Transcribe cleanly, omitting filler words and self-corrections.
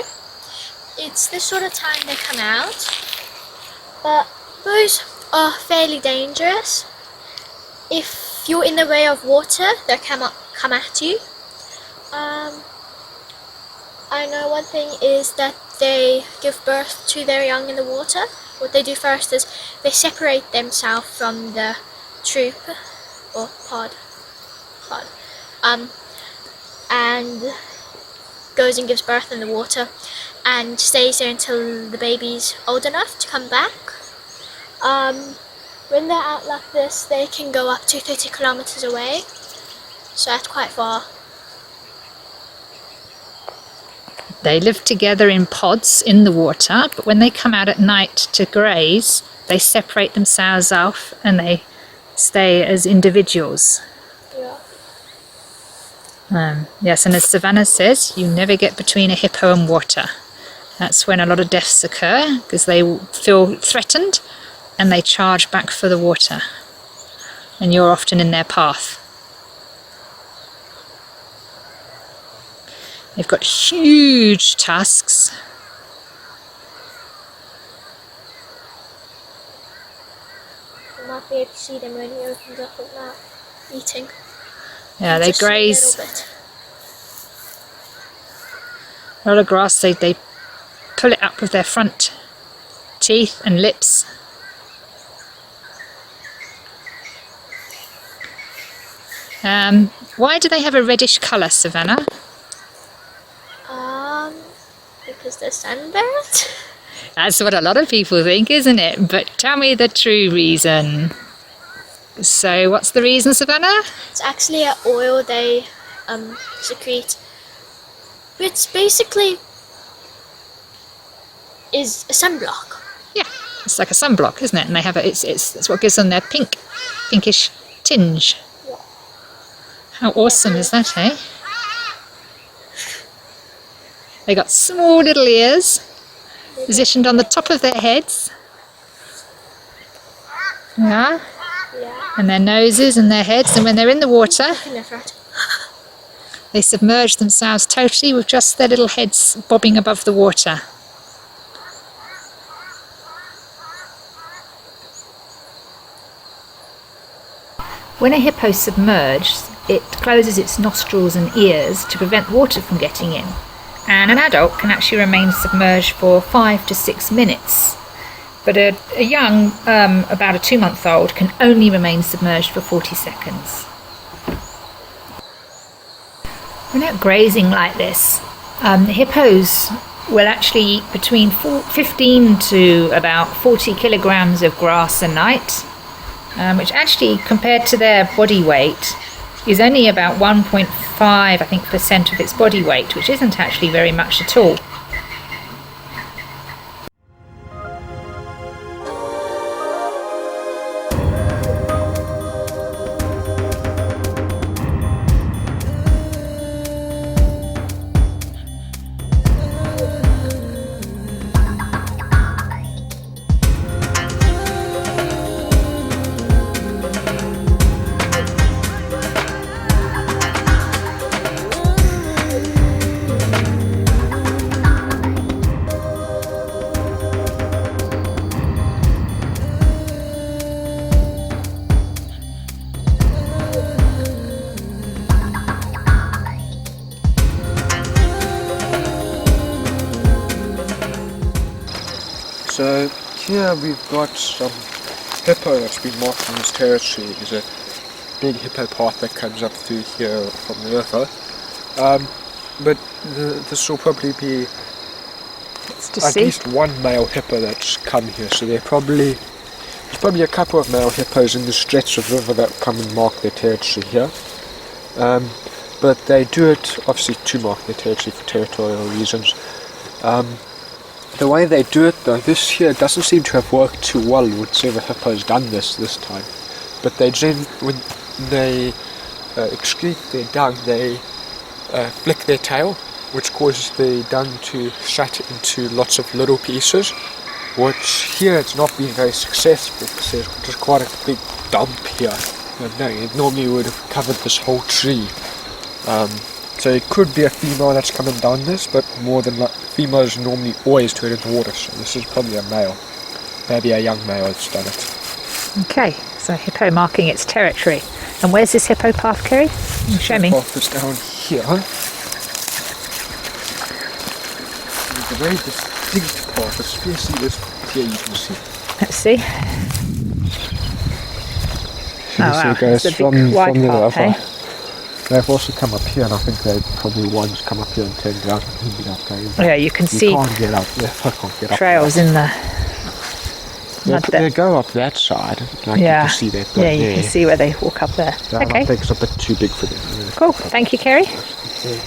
know. It's the sort of time they come out, but those are fairly dangerous. If you're in the way of water, they'll come at you. I know one thing is that they give birth to their young in the water. What they do first is they separate themselves from the troop or pod, and goes and gives birth in the water and stays there until the baby's old enough to come back. When they're out like this, they can go up to 30 kilometers away, so that's quite far. They live together in pods in the water, but when they come out at night to graze, they separate themselves off and they stay as individuals. Yeah. Yes, and as Savanna says, you never get between a hippo and water. That's when a lot of deaths occur, because they feel threatened and they charge back for the water. And you're often in their path. They've got huge tusks. You might be able to see them when he opens up his mouth, eating. Yeah, they graze. A lot of grass, they pull it up with their front teeth and lips. Why do they have a reddish colour, Savanna? Because they're sunburned. That's what a lot of people think, isn't it? But tell me the true reason. So what's the reason, Savanna? It's actually an oil they secrete. Which basically is a sunblock. Yeah, it's like a sunblock, isn't it? And they have it's what gives them their pinkish tinge. Yeah. How awesome is that, eh? They got small little ears positioned on the top of their heads. Yeah. Yeah. And their noses and their heads, and when they're in the water, they submerge themselves totally with just their little heads bobbing above the water. When a hippo submerges, it closes its nostrils and ears to prevent water from getting in. And an adult can actually remain submerged for 5 to 6 minutes. But a young, about a 2-month-old, can only remain submerged for 40 seconds. When out grazing like this, the hippos will actually eat between 15 to about 40 kilograms of grass a night, which actually, compared to their body weight, is only about 1.5% of its body weight, which isn't actually very much at all. So here we've got some hippo that's been marked in this territory. There's a big hippo path that comes up through here from the river. But this will probably be at least one male hippo that's come here. So there's probably a couple of male hippos in the stretch of river that come and mark their territory here. But they do it obviously to mark their territory for territorial reasons. The way they do it though, this here doesn't seem to have worked too well, whichever hippo's done this time. But when they excrete their dung, they flick their tail, which causes the dung to shatter into lots of little pieces, which here it's not been very successful because there's just quite a big dump here. No, it normally would have covered this whole tree. So it could be a female that's coming down this, but more than like, females normally always turn into water, so this is probably a male. Maybe a young male that's done it. Okay, so hippo marking its territory. And where's this hippo path, Cary? Show me. The path is down here. It's a very distinct path, especially this here you can see. Let's see. So Oh wow, it goes it's a big wide from the path, river. hey? They've also come up here, and I think they probably once come up here and turned around and ended up going. Yeah, you can see can't get up there. I can't get up trails there. in the mud They there. go up that side. Like Yeah, you can see they've got yeah, you there. can see where they walk up there. That Okay, I think it's a bit too big for them. cool. Thank you, Cary. Yeah.